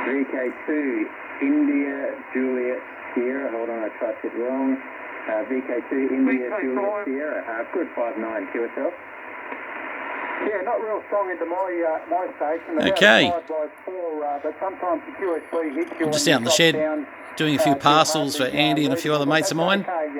VK2, India, Juliet, Sierra. Hold on, I typed it wrong. VK2, India, Juliet, Sierra. Good 5-9 to yourself. Yeah, not real strong into my station. Okay. 5x4, but sometimes the QSB hits you. I'm just out in the shed doing a few parcels for Andy and a few other mates of mine. Okay,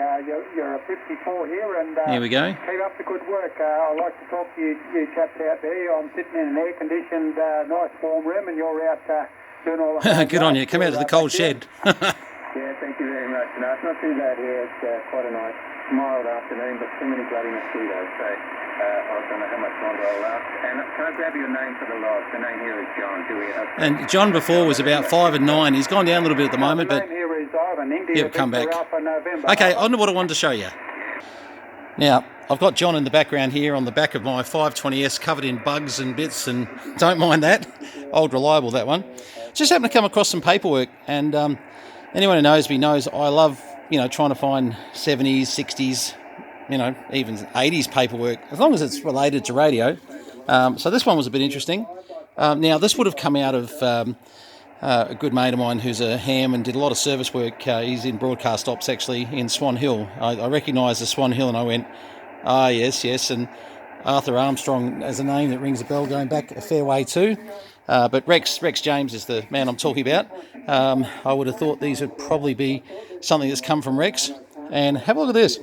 you're a 54 here, and here we go. Keep up the good work. I'd like to talk to you chaps out there. I'm sitting in an air-conditioned, nice warm room, and you're out doing all the good on you. Come out of the cold shed. Yeah, thank you very much. No, it's not too bad here. It's quite a nice, mild afternoon, but too many bloody mosquitoes. So I don't know how much longer I'll last. And can I grab your name for the log? The name here is John. And John before was about 5 and 9. He's gone down a little bit at the moment, but he'll come back. Okay, on to what I wanted to show you. Now, I've got John in the background here on the back of my 520S covered in bugs and bits, and don't mind that. Old reliable, that one. Just happened to come across some paperwork, and anyone who knows me knows I love, trying to find 70s, 60s, even 80s paperwork, as long as it's related to radio. So this one was a bit interesting. Now, this would have come out of a good mate of mine who's a ham and did a lot of service work. He's in broadcast ops, actually, in Swan Hill. I recognised the Swan Hill, and I went, yes. And Arthur Armstrong as a name that rings a bell going back a fair way too. But Rex James is the man I'm talking about. I would have thought these would probably be something that's come from Rex. And have a look at this.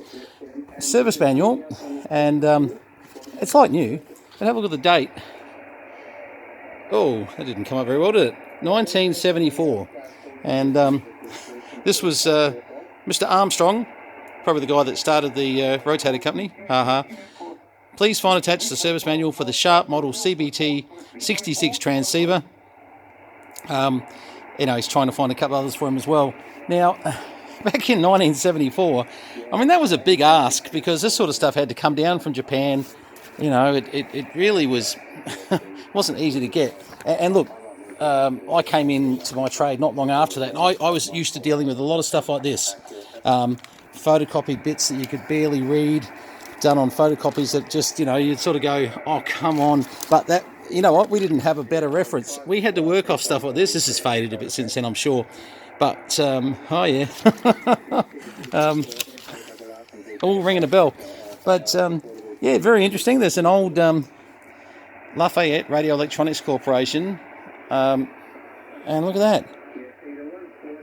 Service manual, and it's like new. But have a look at the date. Oh, that didn't come up very well, did it? 1974. And this was Mr. Armstrong, probably the guy that started the rotator company. Please find attached the service manual for the Sharp model CBT 66 transceiver. He's trying to find a couple others for him as well. Now, back in 1974, that was a big ask, because this sort of stuff had to come down from Japan. It really wasn't easy to get. And look, I came into my trade not long after that, and I was used to dealing with a lot of stuff like this. Photocopied bits that you could barely read, done on photocopies that just, you'd sort of go, oh, come on. But that, we didn't have a better reference. We had to work off stuff like this. This has faded a bit since then, I'm sure. But, oh yeah. All ringing a bell. But, yeah, very interesting. There's an old Lafayette Radio Electronics Corporation. And look at that.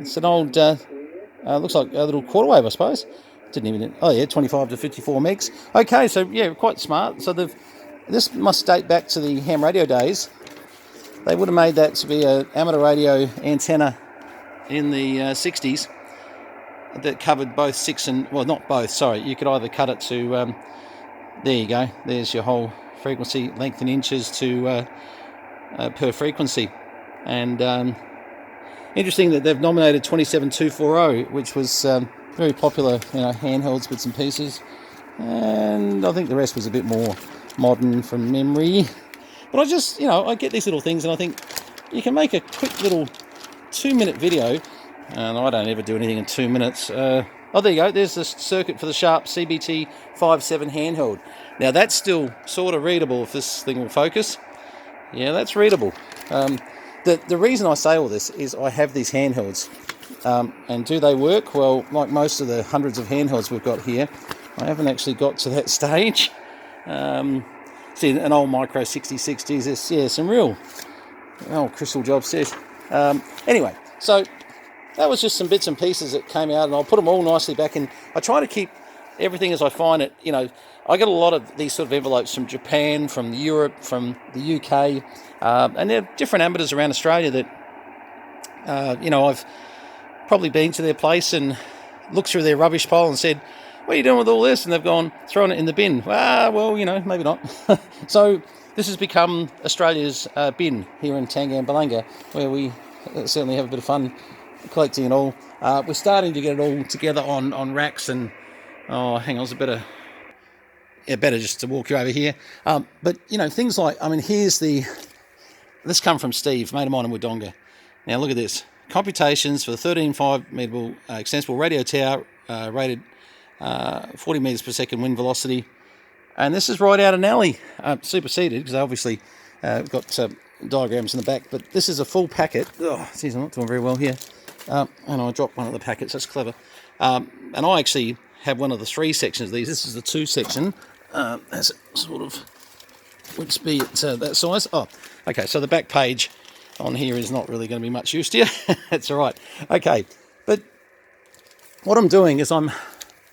It's an old, looks like a little quarter wave, I suppose. Didn't even, 25 to 54 megs. Okay, so yeah, quite smart. So this must date back to the ham radio days. They would have made that to be an amateur radio antenna in the 60s that covered both 6 and, well, not both, sorry. You could either cut it to, there you go. There's your whole frequency, length in inches to per frequency. And interesting that they've nominated 27240, which was very popular, handhelds, bits and pieces. And I think the rest was a bit more modern from memory. But I just, I get these little things, and I think you can make a quick little 2-minute video. And I don't ever do anything in 2 minutes. There you go. There's the circuit for the Sharp CBT 57 handheld. Now, that's still sort of readable if this thing will focus. Yeah, that's readable. The reason I say all this is I have these handhelds. And do they work? Well, like most of the hundreds of handhelds we've got here, I haven't actually got to that stage. See, an old Micro 6060s, there's some real crystal job set. Anyway, so that was just some bits and pieces that came out, and I'll put them all nicely back in. I try to keep everything as I find it. I get a lot of these sort of envelopes from Japan, from Europe, from the UK, and there are different amateurs around Australia that, I've probably been to their place and looked through their rubbish pile and said, what are you doing with all this? And they've gone, thrown it in the bin. Well, maybe not. So this has become Australia's bin here in Tangambalanga, where we certainly have a bit of fun collecting it all. We're starting to get it all together on racks, and hang on, it's better just to walk you over here. But things like, here's this come from Steve, mate of mine in Wodonga. Now look at this. Computations for the 13.5 meterable extensible radio tower, rated 40 meters per second wind velocity. And this is right out of Nelly, superseded, because they obviously got diagrams in the back, but this is a full packet. Oh, geez, I'm not doing very well here. And I dropped one of the packets. That's clever. And I actually have one of the 3 sections of these. This is the 2 section. As it sort of would be at that size. Oh, okay. So the back page on here is not really going to be much use to you. That's all right. Okay, but what I'm doing is I'm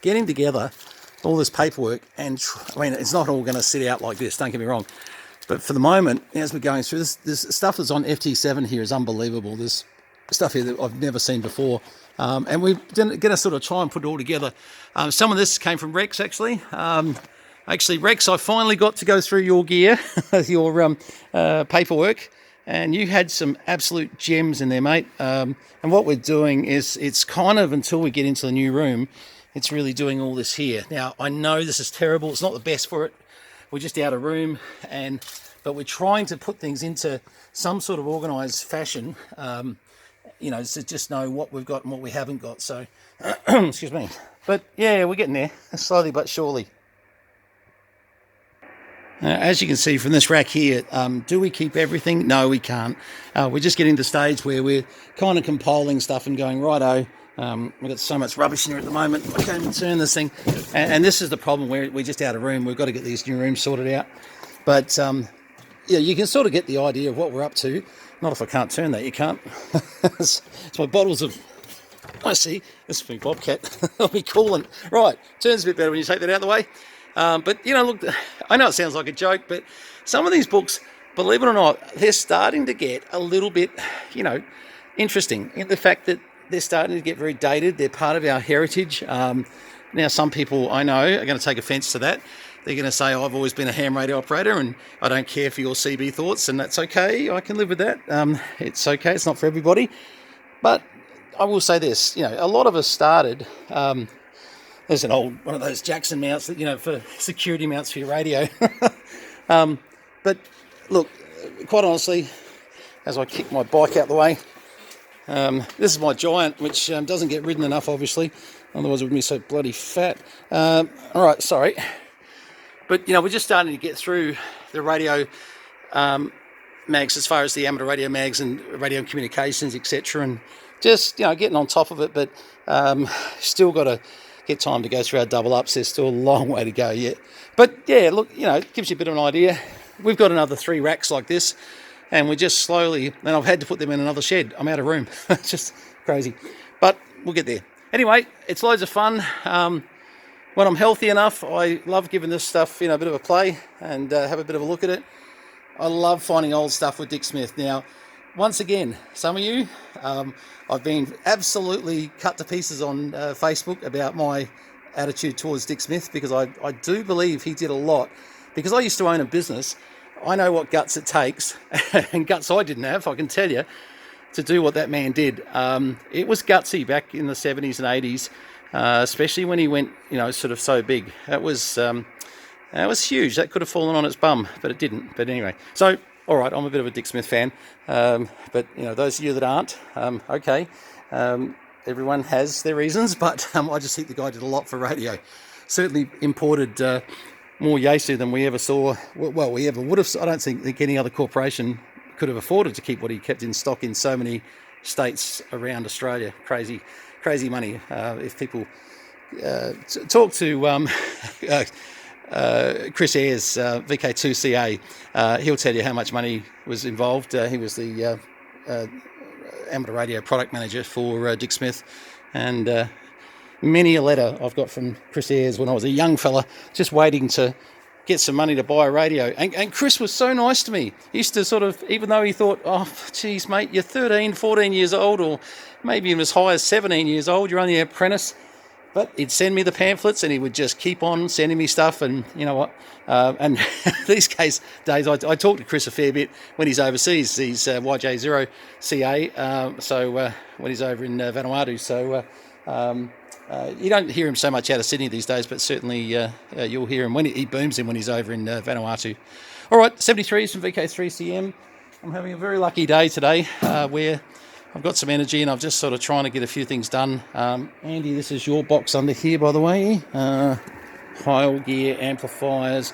getting together all this paperwork, and I mean, it's not all going to sit out like this, don't get me wrong, but for the moment, as we're going through this stuff that's on FT7 here is unbelievable. There's stuff here that I've never seen before, and we're going to sort of try and put it all together. Some of this came from Rex, actually. Actually, Rex, I finally got to go through your gear, your paperwork, and you had some absolute gems in there, mate. And what we're doing is, it's kind of, until we get into the new room, it's really doing all this here. Now, I know this is terrible. It's not the best for it. We're just out of room, but we're trying to put things into some sort of organised fashion, to just know what we've got and what we haven't got. So, excuse me. But yeah, we're getting there, slowly but surely. As you can see from this rack here, do we keep everything? No, we can't. We're just getting to the stage where we're kind of compiling stuff and going, righto, we've got so much rubbish in here at the moment, I can't even turn this thing. And this is the problem, we're just out of room. We've got to get these new rooms sorted out. But yeah, you can sort of get the idea of what we're up to. Not if I can't turn that, you can't. It's my bottles of... I see, this is my Bobcat. I'll be cooling. Right, turns a bit better when you take that out of the way. But, look, I know it sounds like a joke, but some of these books, believe it or not, they're starting to get a little bit, interesting in the fact that they're starting to get very dated. They're part of our heritage. Now, some people I know are going to take offence to that. They're going to say, I've always been a ham radio operator and I don't care for your CB thoughts, and that's okay. I can live with that. It's okay. It's not for everybody. But I will say this, a lot of us started... there's an old one of those Jackson mounts that, for security mounts for your radio. But look, quite honestly, as I kick my bike out the way, this is my Giant, which doesn't get ridden enough, obviously. Otherwise it would be so bloody fat. All right, sorry. But, we're just starting to get through the radio mags, as far as the amateur radio mags and radio communications, etc. And just, getting on top of it, but still got to get time to go through our double ups. There's still a long way to go yet. But yeah, look, it gives you a bit of an idea. We've got another 3 racks like this, and we're just slowly, and I've had to put them in another shed. I'm out of room. It's just crazy. But we'll get there. Anyway, it's loads of fun. When I'm healthy enough, I love giving this stuff, a bit of a play and have a bit of a look at it. I love finding old stuff with Dick Smith. Now, once again, some of you, I've been absolutely cut to pieces on Facebook about my attitude towards Dick Smith, because I do believe he did a lot. Because I used to own a business, I know what guts it takes, and guts I didn't have, I can tell you, to do what that man did. It was gutsy back in the 70s and 80s, especially when he went, sort of so big. That was huge. That could have fallen on its bum, but it didn't. But anyway, so... all right, I'm a bit of a Dick Smith fan, but those of you that aren't, okay, everyone has their reasons, but I just think the guy did a lot for radio. Certainly imported more Yaesu than we ever saw. Well, we ever would have. I don't think any other corporation could have afforded to keep what he kept in stock in so many states around Australia. Crazy money. If people talk to... Chris Ayres, VK2CA, he'll tell you how much money was involved. He was the amateur radio product manager for Dick Smith, and many a letter I've got from Chris Ayres when I was a young fella, just waiting to get some money to buy a radio. And Chris was so nice to me. He used to sort of, even though he thought, oh, geez, mate, you're 13, 14 years old, or maybe even as high as 17 years old, you're only an apprentice. But he'd send me the pamphlets, and he would just keep on sending me stuff. And you know what? And these days, I talk to Chris a fair bit when he's overseas. He's YJ0CA, so when he's over in Vanuatu. So you don't hear him so much out of Sydney these days, but certainly you'll hear him when he booms him when he's over in Vanuatu. All right, 73s from VK3CM. I'm having a very lucky day today where I've got some energy, and I'm just sort of trying to get a few things done. Andy, this is your box under here, by the way. Heil gear, amplifiers,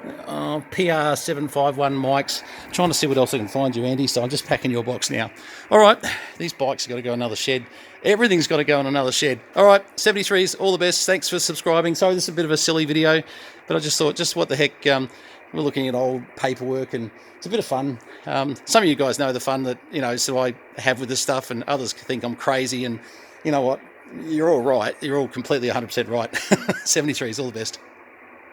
PR751 mics. Trying to see what else I can find you, Andy. So I'm just packing your box now. All right, these bikes have got to go in another shed. Everything's got to go in another shed. All right, 73s, all the best. Thanks for subscribing. Sorry, this is a bit of a silly video, but I just thought, just what the heck, we're looking at old paperwork and it's a bit of fun. Some of you guys know the fun that, so I have with this stuff, and others think I'm crazy, and you know what? You're all right. You're all completely 100% right. 73s, all the best.